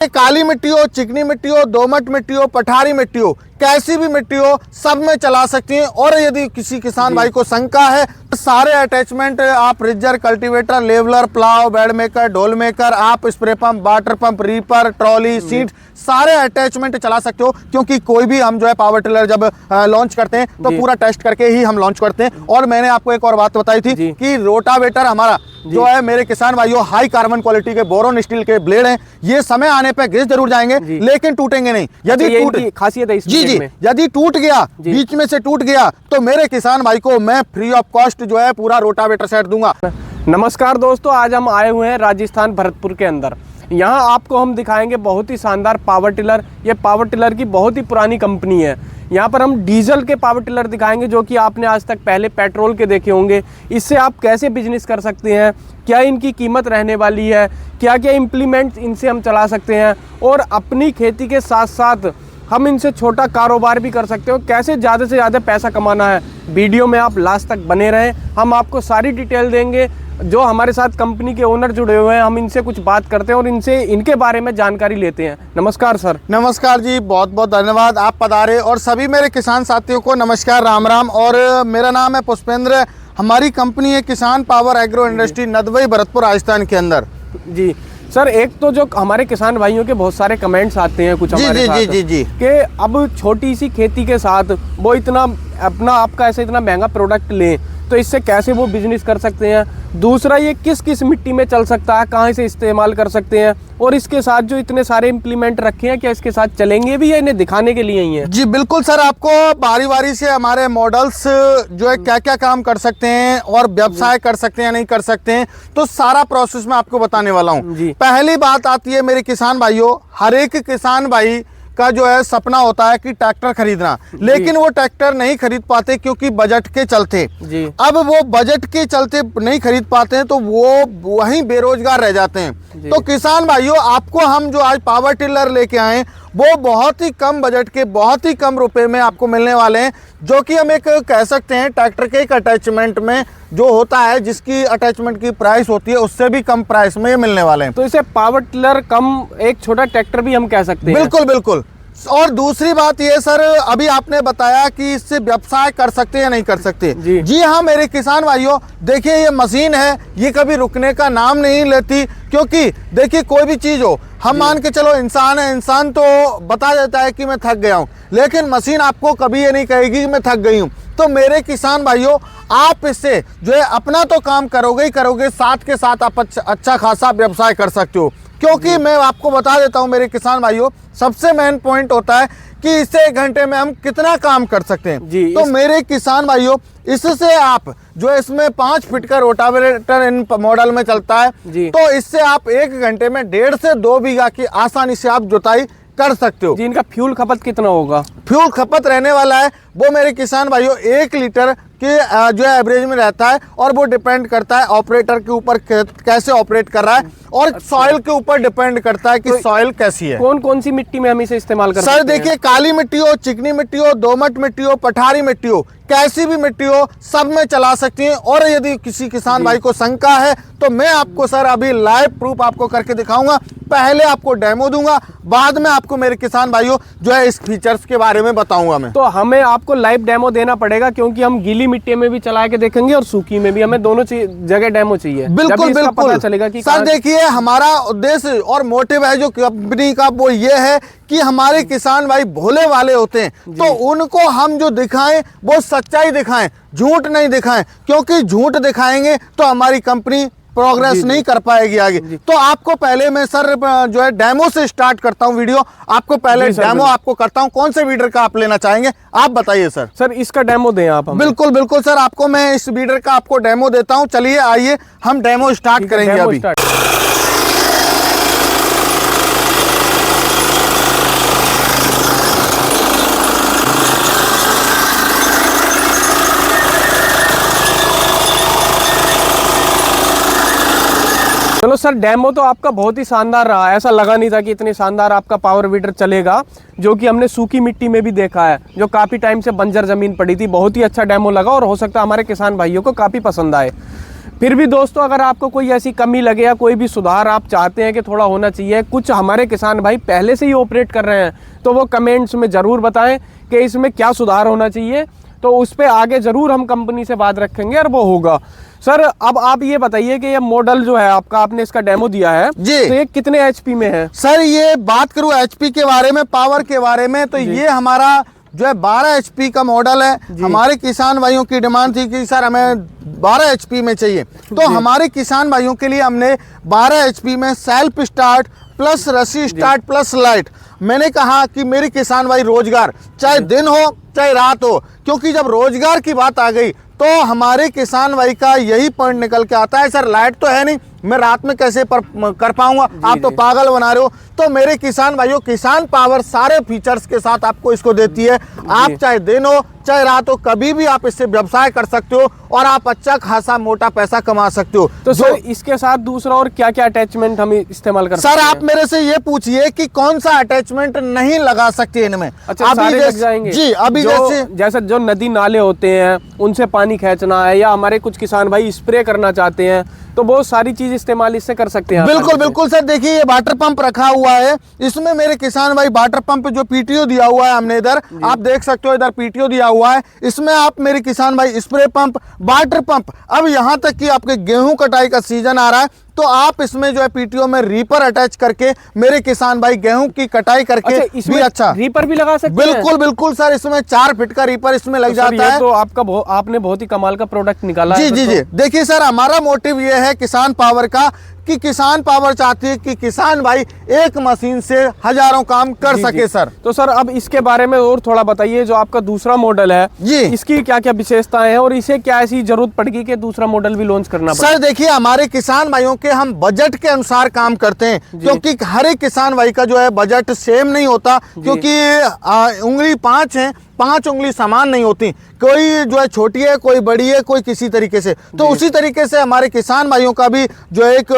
काली मिट्टी हो, चिकनी मिट्टी हो, दोमट मिट्टी हो, पठारी मिट्टी हो, कैसी भी मिट्टी हो, सब में चला सकती हैं। और यदि किसी किसान भाई को शंका है, सारे अटैचमेंट आप ridger, cultivator, leveller, plough, bed maker, ढोल मेकर, आप spray pump, water pump, reaper, trolley, seat, सारे अटैचमेंट चला सकते हो। क्योंकि कोई भी हम जो है पावर टिलर जब लॉन्च करते हैं तो पूरा टेस्ट करके ही हम लॉन्च करते हैं। और मैंने आपको एक और बात बताई थी कि रोटावेटर हमारा जो है मेरे किसान भाइयों हाई कार्बन क्वालिटी के बोरोन स्टील के ब्लेड हैं। ये समय आने पे घिस जरूर जाएंगे लेकिन टूटेंगे नहीं। यदि खासियत है इस जी में। यदि टूट गया, बीच में से टूट गया, तो मेरे किसान भाई को मैं फ्री ऑफ कॉस्ट जो है पूरा रोटावेटर सेट दूंगा। नमस्कार दोस्तों, आज हम आए हुए हैं राजस्थान भरतपुर के अंदर। यहाँ आपको हम दिखाएंगे बहुत ही शानदार पावर टिलर। ये पावर टिलर की बहुत ही पुरानी कंपनी है। यहाँ पर हम डीजल के पावर टिलर दिखाएंगे जो कि आपने आज तक पहले पेट्रोल के देखे होंगे। इससे आप कैसे बिजनेस कर सकते हैं, क्या इनकी कीमत रहने वाली है, क्या क्या इम्प्लीमेंट इनसे हम चला सकते हैं, और अपनी खेती के साथ साथ हम इनसे छोटा कारोबार भी कर सकते हो, कैसे ज़्यादा से ज़्यादा पैसा कमाना है। वीडियो में आप लास्ट तक बने रहें, हम आपको सारी डिटेल देंगे। जो हमारे साथ कंपनी के ओनर जुड़े हुए हैं, हम इनसे कुछ बात करते हैं और इनसे इनके बारे में जानकारी लेते हैं। नमस्कार सर। नमस्कार जी, बहुत बहुत धन्यवाद आप पधारे। और सभी मेरे किसान साथियों को नमस्कार, राम राम। और मेरा नाम है पुष्पेंद्र। हमारी कंपनी है Kisan power agro industry, Nadbai, Bharatpur, Rajasthan के अंदर। जी सर, एक तो जो हमारे किसान भाइयों के बहुत सारे कमेंट्स आते हैं कुछ हमारे साथ कि अब छोटी सी खेती के साथ वो इतना अपना आपका ऐसे इतना महंगा प्रोडक्ट लें तो इससे कैसे वो बिजनेस कर सकते हैं। दूसरा, ये किस किस मिट्टी में चल सकता है, कहाँ से इस्तेमाल कर सकते हैं, और इसके साथ जो इतने सारे इम्प्लीमेंट रखे हैं क्या इसके साथ चलेंगे भी या इन्हें दिखाने के लिए ही हैं? जी बिल्कुल सर, आपको बारी बारी से हमारे मॉडल्स जो है क्या क्या काम कर सकते हैं और व्यवसाय कर सकते हैं या नहीं कर सकते हैं, तो सारा प्रोसेस मैं आपको बताने वाला हूँ। पहली बात आती है मेरे किसान भाइयों, हर एक किसान भाई का जो है सपना होता है कि ट्रैक्टर खरीदना, लेकिन वो ट्रैक्टर नहीं खरीद पाते क्योंकि बजट के चलते। अब वो बजट के चलते नहीं खरीद पाते हैं तो वो वहीं बेरोजगार रह जाते हैं। तो किसान भाइयों, आपको हम जो आज पावर टिलर लेके आए वो बहुत ही कम बजट के, बहुत ही कम रुपए में आपको मिलने वाले हैं, जो कि हम एक कह सकते हैं ट्रैक्टर के एक अटैचमेंट में जो होता है, जिसकी अटैचमेंट की प्राइस होती है उससे भी कम प्राइस में ये मिलने वाले हैं। तो इसे पावर टिलर कम एक छोटा ट्रैक्टर भी हम कह सकते हैं। बिल्कुल बिल्कुल। और दूसरी बात ये सर, अभी आपने बताया कि इससे व्यवसाय कर सकते हैं या नहीं कर सकते। जी हाँ मेरे किसान भाइयों, देखिए ये मशीन है, ये कभी रुकने का नाम नहीं लेती। क्योंकि देखिए कोई भी चीज हो, हम मान के चलो इंसान है, इंसान तो बता देता है कि मैं थक गया हूँ, लेकिन मशीन आपको कभी ये नहीं कहेगी कि मैं थक गई हूँ। तो मेरे किसान भाइयों, आप इससे जो है अपना तो काम करोगे ही करोगे, साथ के साथ आप अच्छा खासा व्यवसाय कर सकते हो। क्योंकि मैं आपको बता देता हूं मेरे किसान भाइयों, सबसे मेन पॉइंट होता है कि इससे 1 घंटे में हम कितना काम कर सकते हैं। तो मेरे किसान भाइयों, इससे आप जो इसमें 5 फीट का रोटावेटर इन मॉडल में चलता है, तो इससे आप 1 घंटे में 1.5 से 2 बीघा की आसानी से आप जुताई कर सकते हो। जी, इनका फ्यूल खपत कितना होगा? फ्यूल खपत रहने वाला है वो मेरे किसान भाइयों 1 लीटर के जो है एवरेज में रहता है, और वो डिपेंड करता है ऑपरेटर के ऊपर कैसे ऑपरेट कर रहा है, और सॉइल के ऊपर डिपेंड करता है कि सॉइल कैसी है। कौन कौन सी मिट्टी में हम इसे इस्तेमाल कर सकते हैं? सर देखिए, काली मिट्टी हो, चिकनी मिट्टी हो, दोमट मिट्टी हो, पठारी मिट्टी हो, कैसी भी मिट्टी हो, सब में चला सकती हैं। और यदि किसी किसान भाई को शंका है तो मैं आपको सर अभी लाइव प्रूफ आपको करके दिखाऊंगा। पहले आपको डेमो दूंगा, बाद में आपको मेरे किसान भाइयों जो है इस फीचर्स के बारे में बताऊंगा मैं। तो हमें आपको लाइव डेमो देना पड़ेगा, क्योंकि हम गीली मिट्टी में भी चला के देखेंगे और सूखी में भी, हमें दोनों जगह डेमो चाहिए। बिल्कुल बिल्कुल पता चलेगा कि सर देखिए, हमारा उद्देश्य और मोटिव है जो कंपनी का वो ये है कि हमारे किसान भाई भोले वाले होते हैं, तो उनको हम जो दिखाएं वो सच्चाई दिखाएं, झूठ नहीं दिखाएं। क्योंकि झूठ दिखाएंगे तो हमारी कंपनी प्रोग्रेस नहीं कर पाएगी आगे। तो आपको पहले मैं सर जो है डेमो से स्टार्ट करता हूं वीडियो। आपको पहले डेमो आपको करता हूं। कौन से वीडर का आप लेना चाहेंगे, आप बताइए सर। सर इसका डेमो दें आप हमें। बिल्कुल बिल्कुल सर, आपको मैं इस वीडर का आपको डेमो देता हूं। चलिए आइए हम डेमो स्टार्ट करेंगे अभी। चलो सर, डेमो तो आपका बहुत ही शानदार रहा। ऐसा लगा नहीं था कि इतनी शानदार आपका पावर वीडर चलेगा, जो कि हमने सूखी मिट्टी में भी देखा है, जो काफ़ी टाइम से बंजर ज़मीन पड़ी थी। बहुत ही अच्छा डेमो लगा और हो सकता है हमारे किसान भाइयों को काफ़ी पसंद आए। फिर भी दोस्तों अगर आपको कोई ऐसी कमी लगे या कोई भी सुधार आप चाहते हैं कि थोड़ा होना चाहिए, कुछ हमारे किसान भाई पहले से ही ऑपरेट कर रहे हैं, तो वो कमेंट्स में ज़रूर बताएं कि इसमें क्या सुधार होना चाहिए, तो उस पर आगे ज़रूर हम कंपनी से बात रखेंगे और वो होगा। सर अब आप ये बताइए कि ये मॉडल जो है आपका, आपने इसका डेमो दिया है जी, तो ये कितने एचपी में है? सर ये बात करूं एचपी के बारे में, पावर के बारे में, तो ये हमारा जो है 12 एचपी का मॉडल है। हमारे किसान भाइयों की डिमांड थी कि सर हमें 12 एचपी में चाहिए, तो हमारे किसान भाइयों के लिए हमने 12 एचपी में सेल्फ स्टार्ट प्लस रस्सी स्टार्ट प्लस लाइट। मैंने कहा कि मेरे किसान भाई रोजगार चाहे दिन हो चाहे रात हो, क्योंकि जब रोजगार की बात आ गई तो हमारे किसान भाई का यही पॉइंट निकल के आता है, सर लाइट तो है नहीं, मैं रात में कैसे कर पाऊंगा, आप तो पागल बना रहे हो। तो मेरे किसान भाइयों, किसान पावर सारे फीचर्स के साथ आपको इसको देती है। आप चाहे दिन हो चाहे रात हो, कभी भी आप इससे व्यवसाय कर सकते हो और आप अच्छा खासा मोटा पैसा कमा सकते हो। तो सर इसके साथ दूसरा और क्या क्या अटैचमेंट हम इस्तेमाल कर सकते हैं? सर आप मेरे से ये पूछिए कि कौन सा अटैचमेंट नहीं लगा सकते इनमें। अच्छा, सारे लग जाएंगे जी, अभी जैसे जो नदी नाले होते हैं उनसे पानी खींचना है, या हमारे कुछ किसान भाई स्प्रे करना चाहते हैं, तो बहुत सारी चीज इस्तेमाल इससे कर सकते हैं। बिल्कुल बिल्कुल सर, देखिए ये वाटर पंप रखा हुआ है, इसमें मेरे किसान भाई वाटर पंप जो पीटीओ दिया हुआ है हमने इधर, आप देख सकते हो इधर पीटीओ दिया हुआ है, इसमें आप मेरे किसान भाई स्प्रे पंप, वाटर पंप, अब यहाँ तक कि आपके गेहूं कटाई का सीजन आ रहा है तो आप इसमें जो है पीटीओ में रीपर अटैच करके मेरे किसान भाई गेहूं की कटाई करके इसमें भी अच्छा रीपर भी लगा सकते हैं। बिल्कुल बिल्कुल सर, इसमें 4 फीट का रीपर इसमें लग जाता है। तो आपने बहुत ही कमाल का प्रोडक्ट निकाला जी है। जी जी, देखिए सर हमारा मोटिव ये है किसान पावर का कि किसान पावर चाहती है कि किसान भाई एक मशीन से हजारों काम कर सके। सर तो सर अब इसके बारे में और थोड़ा बताइए, जो आपका दूसरा मॉडल है जी, इसकी क्या क्या विशेषताएं हैं और इसे क्या ऐसी जरूरत पड़ेगी कि दूसरा मॉडल भी लॉन्च करना पड़े? सर देखिए हमारे किसान भाइयों के हम बजट के अनुसार काम करते हैं, क्योंकि हर एक किसान भाई का जो है बजट सेम नहीं होता, क्योंकि उंगली 5 है, 5 उंगली समान नहीं होती, कोई जो है छोटी है, कोई बड़ी है, कोई किसी तरीके से। तो उसी तरीके से हमारे किसान भाइयों का भी जो एक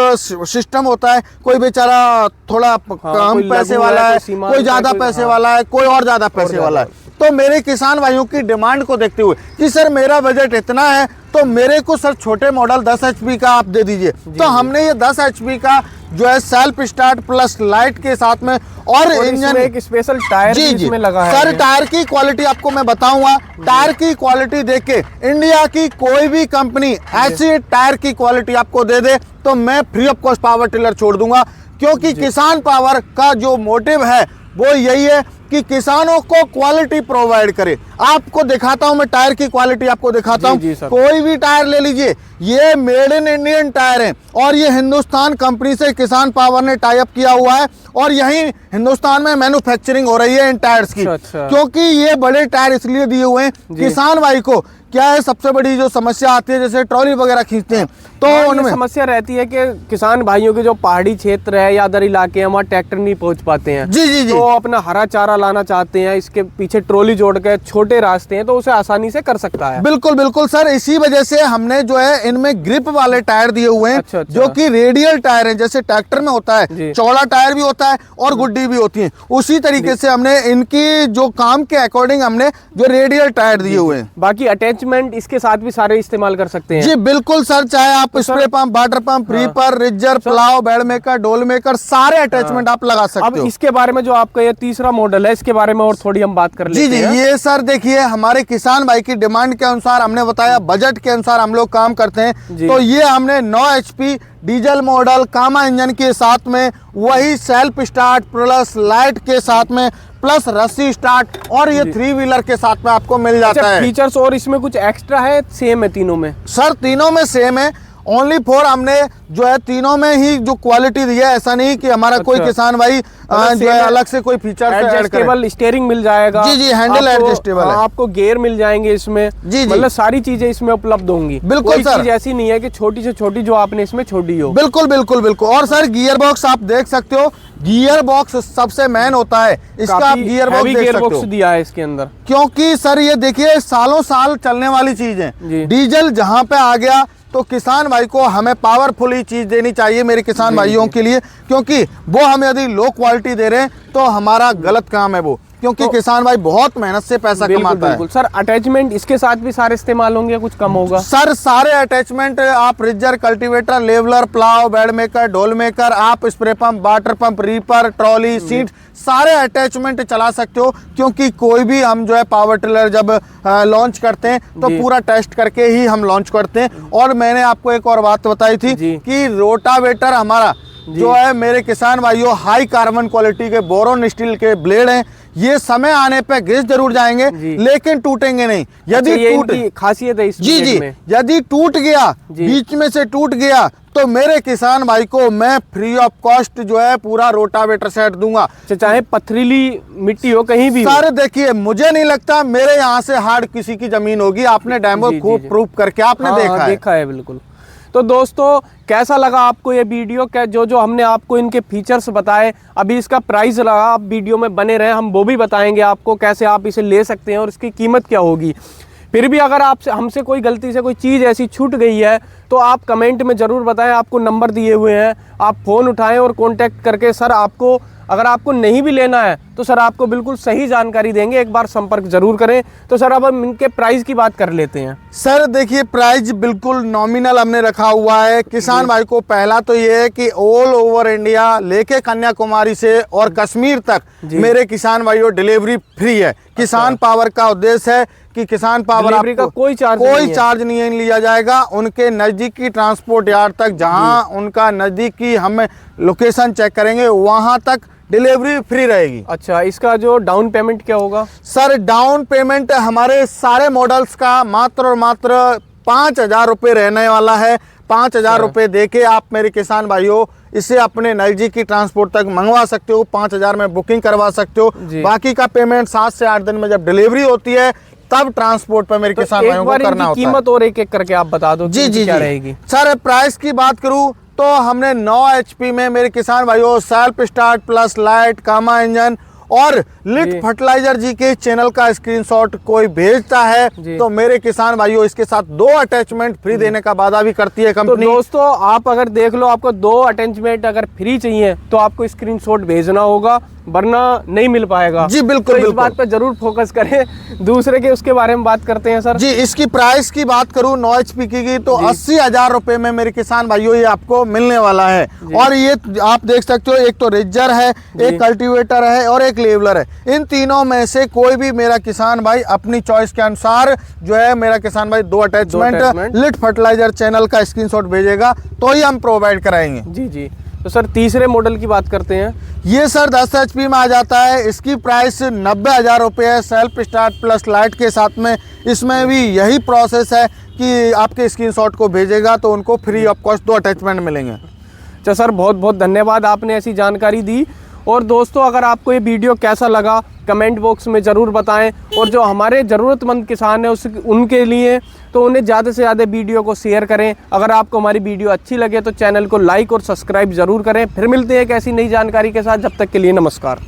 सिस्टम होता है, कोई बेचारा थोड़ा कम पैसे वाला है, कोई ज्यादा पैसे वाला है, कोई और ज्यादा पैसे वाला है। तो मेरे किसान भाइयों की डिमांड को देखते हुए कि सर मेरा बजट इतना है तो मेरे को सर छोटे मॉडल 10 एचपी का आप दे दीजिए, तो हमने ये 10 एचपी का जो है सेल्फ स्टार्ट प्लस लाइट के साथ में और इंजन, एक स्पेशल टायर भी इसमें लगा है। सर टायर की क्वालिटी आपको मैं बताऊंगा, टायर की क्वालिटी देख के इंडिया की कोई भी कंपनी ऐसी टायर की क्वालिटी आपको दे दे तो मैं free of cost power tiller छोड़ दूंगा, क्योंकि किसान पावर का जो मोटिव है वो यही है कि किसानों को क्वालिटी प्रोवाइड करे। आपको दिखाता हूं मैं टायर की क्वालिटी, आपको दिखाता हूं, कोई भी टायर ले लीजिए, ये मेड इन इंडियन टायर है और ये हिंदुस्तान कंपनी से किसान पावर ने टाई अप किया हुआ है और यही हिंदुस्तान में मैन्युफैक्चरिंग हो रही है इन टायर्स की। क्योंकि ये बड़े टायर इसलिए दिए हुए हैं किसान भाई को, क्या है सबसे बड़ी जो समस्या आती है जैसे ट्रॉली वगैरह खींचते हैं तो उनमें समस्या रहती है कि किसान भाइयों के जो पहाड़ी क्षेत्र है या अदर इलाके हैं वहाँ ट्रैक्टर नहीं पहुंच पाते हैं। जी जी जी, तो अपना हरा चारा लाना चाहते हैं, इसके पीछे ट्रॉली जोड़ के छोटे रास्ते हैं तो उसे आसानी से कर सकता है। बिल्कुल बिल्कुल सर, इसी वजह से हमने जो है इनमें ग्रिप वाले टायर दिए हुए हैं। अच्छा। जो कि रेडियल टायर है, जैसे ट्रैक्टर में होता है चौड़ा टायर भी होता है और गुड्डी भी होती है, उसी तरीके से हमने इनकी जो काम के अकॉर्डिंग हमने जो रेडियल टायर दिए हुए हैं। बाकी अटैचमेंट इसके साथ भी सारे इस्तेमाल कर सकते हैं। जी बिल्कुल सर, चाहे आप spray pump, water pump, reaper, ridger, plough, bed maker, डोल मेकर, सारे अटैचमेंट आप लगा सकते हो। अब इसके बारे में जो आपका ये तीसरा मॉडल है इसके बारे में और थोड़ी हम बात कर लेते हैं। जी जी, ये सर देखिए हमारे किसान भाई की डिमांड के अनुसार हमने बताया, बजट के अनुसार हम लोग काम करते हैं। तो ये हमने 9 HP डीजल मॉडल कामा इंजन के साथ में वही सेल्फ स्टार्ट प्लस लाइट के साथ में प्लस रस्सी स्टार्ट और ये 3 व्हीलर के साथ में आपको मिल जाता है। फीचर्स और इसमें कुछ एक्स्ट्रा है, सेम है तीनों में? सर तीनों में सेम है, ओनली फॉर हमने जो है तीनों में ही जो क्वालिटी दी है, ऐसा नहीं कि हमारा कोई किसान भाई जो है अलग से कोई फीचर ऐड करे। स्टीयरिंग मिल जाएगा। जी जी, हैंडल एडजस्टेबल है। आपको गियर मिल जाएंगे इसमें। जी मतलब सारी चीजें इसमें उपलब्ध होंगी। बिल्कुल सर, ऐसी नहीं है कि छोटी से छोटी जो आपने इसमें छोड़ी हो। बिल्कुल बिल्कुल बिल्कुल। और सर गियर बॉक्स आप देख सकते हो, गियर बॉक्स सबसे मेन होता है, इसका आप गियर बॉक्स दिया है इसके अंदर, क्योंकि सर ये देखिए सालों साल चलने वाली चीज है। डीजल जहाँ पे आ गया तो किसान भाई को हमें पावरफुल चीज देनी चाहिए मेरे किसान भाइयों के लिए, क्योंकि वो हमें यदि लो क्वालिटी दे रहे हैं तो हमारा गलत काम है वो। क्योंकि किसान भाई बहुत मेहनत से पैसा कमाता है। बिल्कुल सर, अटैचमेंट इसके साथ भी सारे इस्तेमाल होंगे, कुछ कम होगा? सर सारे अटैचमेंट आप ridger, cultivator, leveller, plough, bed maker, डोल मेकर, आप spray pump, water pump, reaper, trolley, seat, सारे अटैचमेंट चला सकते हो। क्योंकि कोई भी हम जो है पावर टिलर जब लॉन्च करते हैं तो पूरा टेस्ट करके ही हम लॉन्च करते हैं। और मैंने आपको एक और बात बताई थी कि रोटावेटर हमारा जो है मेरे किसान भाइयों हाई कार्बन क्वालिटी के बोरोन स्टील के ब्लेड हैं। ये समय आने पे घिस जरूर जाएंगे लेकिन टूटेंगे नहीं। यदि टूट खासियत है इस जी में। यदि टूट गया, बीच में से टूट गया, तो मेरे किसान भाई को मैं फ्री ऑफ कॉस्ट जो है पूरा रोटावेटर सेट दूंगा, चाहे पथरीली मिट्टी हो, कहीं भी। सर देखिए, मुझे नहीं लगता मेरे यहाँ से हार्ड किसी की जमीन होगी। आपने डेमो खूब प्रूव करके आपने देखा है। बिल्कुल। तो दोस्तों कैसा लगा आपको ये वीडियो? क्या जो हमने आपको इनके फीचर्स बताए, अभी इसका प्राइस लगा, आप वीडियो में बने रहे, हम वो भी बताएंगे आपको कैसे आप इसे ले सकते हैं और इसकी कीमत क्या होगी। फिर भी अगर आपसे हमसे कोई गलती से कोई चीज़ ऐसी छूट गई है तो आप कमेंट में ज़रूर बताएं। आपको नंबर दिए हुए हैं, आप फ़ोन उठाएं और कांटेक्ट करके सर आपको, अगर आपको नहीं भी लेना है तो सर आपको बिल्कुल सही जानकारी देंगे। एक बार संपर्क जरूर करें। तो सर अब हम इनके प्राइस की बात कर लेते हैं। सर देखिए, प्राइस बिल्कुल नॉमिनल हमने रखा हुआ है। किसान भाई को पहला तो ये है कि ऑल ओवर इंडिया लेके कन्याकुमारी से और कश्मीर तक मेरे किसान भाइयों डिलीवरी फ्री है। किसान पावर का उद्देश्य है कि किसान पावर का कोई चार्ज नहीं लिया जाएगा। उनके नज़दीकी ट्रांसपोर्ट यार्ड तक, जहां उनका नज़दीकी हम लोकेशन चेक करेंगे वहां तक डिलीवरी फ्री रहेगी। अच्छा, इसका जो डाउन पेमेंट क्या होगा? सर डाउन पेमेंट हमारे सारे मॉडल्स का मात्र और मात्र 5,000 रुपये रहने वाला है। 5,000 रुपये देके आप मेरे किसान भाइयों इसे अपने नज़दीकी ट्रांसपोर्ट तक मंगवा सकते हो। 5,000 में बुकिंग करवा सकते हो। बाकी का पेमेंट 7 से 8 दिन में जब डिलीवरी होती है तब ट्रांसपोर्ट पर मेरे किसान भाइयों को करना होता है। कीमत और एक एक करके आप बता दो जी क्या रहेगी। सर प्राइस की बात करूं तो हमने 9 HP में मेरे किसान भाइयों सेल्फ स्टार्ट प्लस लाइट कामा इंजन और लिट फर्टिलाइजर जी के चैनल का स्क्रीनशॉट कोई भेजता है तो मेरे किसान भाइयों इसके साथ 2 अटैचमेंट फ्री देने का वादा भी करती है कंपनी। तो दोस्तों आप अगर देख लो, आपको 2 अटैचमेंट अगर फ्री चाहिए तो आपको स्क्रीनशॉट भेजना होगा, वरना नहीं मिल पाएगा। जी बिल्कुल, तो इस बात पर जरूर फोकस करें। दूसरे के उसके बारे में बात करते हैं सर। जी, इसकी प्राइस की बात करूं 9 HP की तो 80,000 रुपए में मेरे किसान भाइयों ये आपको मिलने वाला है। और ये आप देख सकते हो, एक तो रिजर है, एक कल्टीवेटर है और एक लेवलर है। इन तीनों में से कोई भी मेरा किसान भाई अपनी चॉइस के अनुसार जो है मेरा किसान भाई 2 अटैचमेंट लिट फर्टिलाइजर चैनल का स्क्रीनशॉट भेजेगा तो ही हम प्रोवाइड कराएंगे। जी। तो सर तीसरे मॉडल की बात करते हैं। ये सर 10 HP में आ जाता है। इसकी प्राइस 90,000 रुपये है सेल्फ स्टार्ट प्लस लाइट के साथ में। इसमें भी यही प्रोसेस है कि आपके स्क्रीनशॉट को भेजेगा तो उनको फ्री ऑफ कॉस्ट 2 अटैचमेंट मिलेंगे। अच्छा सर, बहुत बहुत धन्यवाद, आपने ऐसी जानकारी दी। और दोस्तों अगर आपको ये वीडियो कैसा लगा कमेंट बॉक्स में ज़रूर बताएं। और जो हमारे ज़रूरतमंद किसान हैं उनके लिए तो उन्हें ज़्यादा से ज़्यादा वीडियो को शेयर करें। अगर आपको हमारी वीडियो अच्छी लगे तो चैनल को लाइक और सब्सक्राइब ज़रूर करें। फिर मिलते हैं एक ऐसी नई जानकारी के साथ, जब तक के लिए नमस्कार।